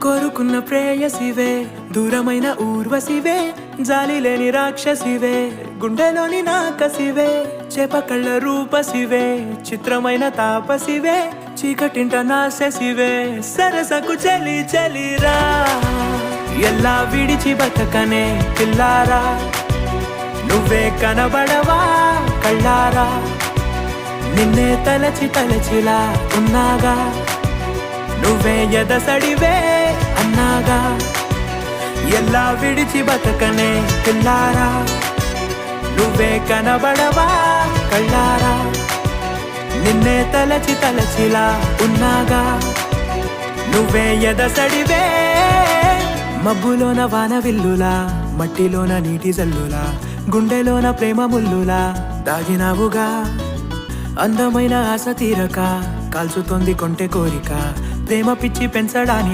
కోరుకున్న ప్రేయసివే దూరమైన ఊర్వశివే జాలి లేని రాక్షసివే గుండెలోని నాకసివే చేప కళ్ళ రూపసివే చిత్రమైన తాపసివే చీకటింట నాశసివే సరసకు చలి చలిరా ఎల్లా విడిచి బతకనే పిల్లారా నువ్వే కనబడవా కళ్ళారా నిన్నే తలచి తలచిలా ఉన్నాగా నువ్వే ఎదసడివే అన్నాగా ఎల్లా విడిచి బతకనే పిల్లారా నువ్వే కనబడవా కళ్ళారా నిన్నే తలచి తలచిలా ఉన్నాగా నువ్వే ఎదసడివే మబ్బులోన వాన విల్లులా మట్టిలోన నీటి జల్లులా గుండెలోన ప్రేమ ముల్లులా దాగినావుగా అందమైన ఆశ తీరక కాల్చుతోంది కొంటె కోరిక ప్రేమ పిచ్చి పెంచడానికి